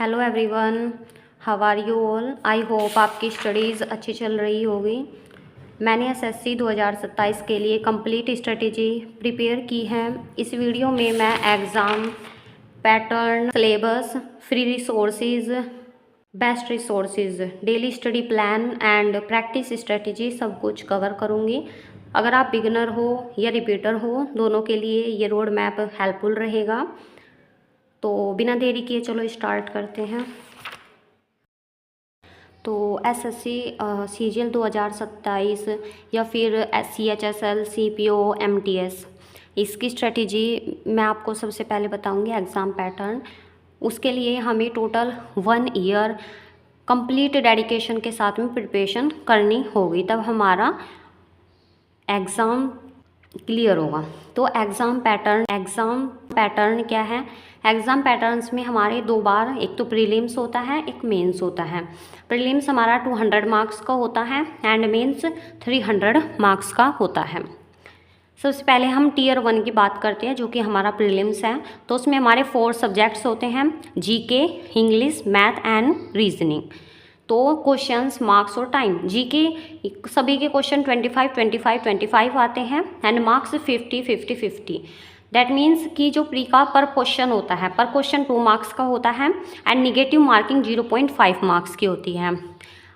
Hello everyone, how are you all. I hope आपकी studies अच्छी चल रही होगी। मैंने एसएससी 2027 के लिए कंप्लीट स्ट्रेटेजी प्रिपेयर की है। इस वीडियो में मैं exam pattern, syllabus, free resources, best resources, daily study plan and practice strategy सब कुछ कवर करूँगी। अगर आप बिगिनर हो या रिपीटर हो, दोनों के लिए ये रोड मैप हेल्पफुल रहेगा। तो बिना देरी किए चलो स्टार्ट करते हैं। तो एसएससी सीजीएल 2027 या फिर CHSL, CPO, MTS, इसकी स्ट्रेटेजी मैं आपको सबसे पहले बताऊंगी। एग्ज़ाम पैटर्न, उसके लिए हमें टोटल 1 ईयर कंप्लीट डेडिकेशन के साथ में प्रिपरेशन करनी होगी, तब हमारा एग्ज़ाम क्लियर होगा। तो एग्ज़ाम पैटर्न क्या है? एग्ज़ाम पैटर्न्स में हमारे 2 बार, एक तो प्रीलिम्स होता है, एक मेंस होता है। प्रीलिम्स हमारा 200 मार्क्स का होता है एंड मेंस 300 मार्क्स का होता है। सबसे पहले हम टीयर 1 की बात करते हैं, जो कि हमारा प्रीलिम्स है। तो उसमें हमारे 4 सब्जेक्ट्स होते हैं, GK, English, math and reasoning. तो क्वेश्चंस, मार्क्स और टाइम। जीके सभी के क्वेश्चन 25 आते हैं एंड मार्क्स 50 दैट मीन्स कि जो प्री का पर क्वेश्चन होता है, पर क्वेश्चन 2 मार्क्स का होता है एंड निगेटिव मार्किंग 0.5 मार्क्स की होती है।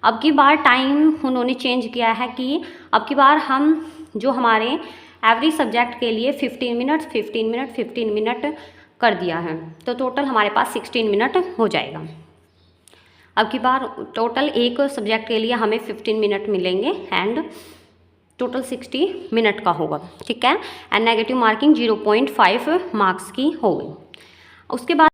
अब की बार टाइम उन्होंने चेंज किया है कि अब की बार हम जो हमारे एवरी सब्जेक्ट के लिए 15 मिनट कर दिया है। तो टोटल हमारे पास 16 मिनट हो जाएगा। अब की बार टोटल एक सब्जेक्ट के लिए हमें 15 मिनट मिलेंगे एंड टोटल 60 मिनट का होगा, ठीक है। एंड नेगेटिव मार्किंग 0.5 मार्क्स की होगी। उसके बाद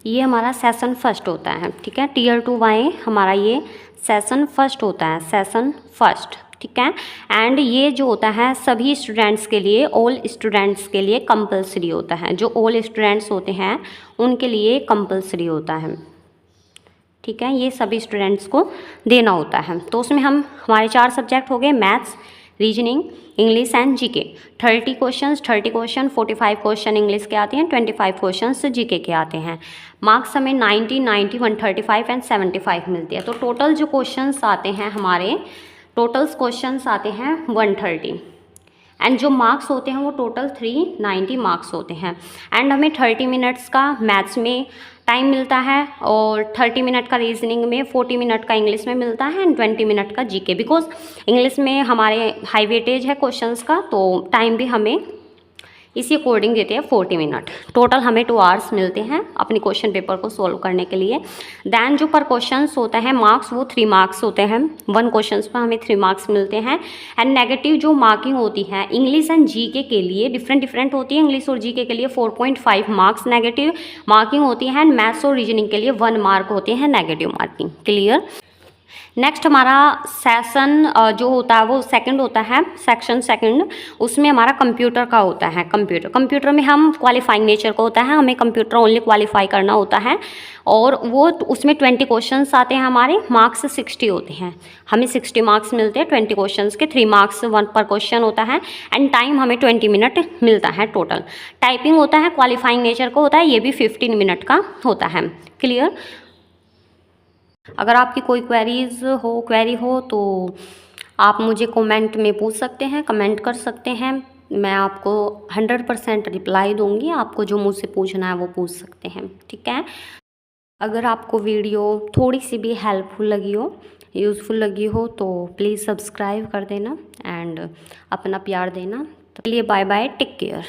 ये हमारा सेशन फर्स्ट होता है, ठीक है। टीयर 2 वाई हमारा ये सेशन फर्स्ट होता है, सेशन फर्स्ट, ठीक है। एंड ये जो होता है सभी स्टूडेंट्स के लिए, ऑल स्टूडेंट्स के लिए कंपलसरी होता है। जो ऑल स्टूडेंट्स होते हैं उनके लिए कंपलसरी होता है, ठीक है। ये सभी स्टूडेंट्स को देना होता है। तो उसमें हमारे 4 सब्जेक्ट हो गए, maths, reasoning, English and GK. 30 question, 45 question English के आते हैं, 25 क्वेश्चन जीके के आते हैं। मार्क्स हमें 90, 135 एंड 75 मिलती है। तो टोटल जो क्वेश्चंस आते हैं हमारे, टोटल्स क्वेश्चंस आते हैं 130 एंड जो मार्क्स होते हैं वो टोटल 390 मार्क्स होते हैं। एंड हमें 30 मिनट्स का मैथ्स में टाइम मिलता है और 30 मिनट का रीजनिंग में, 40 मिनट का इंग्लिश में मिलता है एंड 20 मिनट का जीके। बिकॉज इंग्लिश में हमारे हाई वेटेज है क्वेश्चंस का, तो टाइम भी हमें इसी अकॉर्डिंग देते हैं 40 मिनट। टोटल हमें 2 आवर्स मिलते हैं अपने क्वेश्चन पेपर को सॉल्व करने के लिए। दैन जो पर क्वेश्चंस होता है मार्क्स, वो 3 मार्क्स होते हैं। 1 क्वेश्चंस पर हमें 3 मार्क्स मिलते हैं। एंड नेगेटिव जो मार्किंग होती है इंग्लिश एंड जीके के लिए डिफरेंट होती है। इंग्लिश और जीके के लिए 4.5 मार्क्स नेगेटिव मार्किंग होती है एंड मैथ्स और रीजनिंग के लिए 1 मार्क होते हैं नेगेटिव मार्किंग। क्लियर। नेक्स्ट हमारा सेशन जो होता है वो सेकंड होता है, सेक्शन सेकंड। उसमें हमारा कंप्यूटर का होता है। कंप्यूटर में हम क्वालिफाइंग नेचर का होता है, हमें कंप्यूटर ओनली क्वालिफाई करना होता है और वो उसमें 20 क्वेश्चंस आते हैं हमारे, मार्क्स 60 होते हैं। हमें 60 मार्क्स मिलते हैं 20 क्वेश्चंस के, 3 मार्क्स 1 पर क्वेश्चन होता है एंड टाइम हमें 20 मिनट मिलता है टोटल। टाइपिंग होता है, क्वालिफाइंग नेचर का होता है, ये भी 15 मिनट का होता है। क्लियर। अगर आपकी कोई क्वेरी हो तो आप मुझे कमेंट में पूछ सकते हैं, कमेंट कर सकते हैं। मैं आपको 100% रिप्लाई दूंगी। आपको जो मुझसे पूछना है वो पूछ सकते हैं, ठीक है। अगर आपको वीडियो थोड़ी सी भी हेल्पफुल लगी हो, यूज़फुल लगी हो, तो प्लीज़ सब्सक्राइब कर देना एंड अपना प्यार देना। तो चलिए बाय बाय, टेक केयर।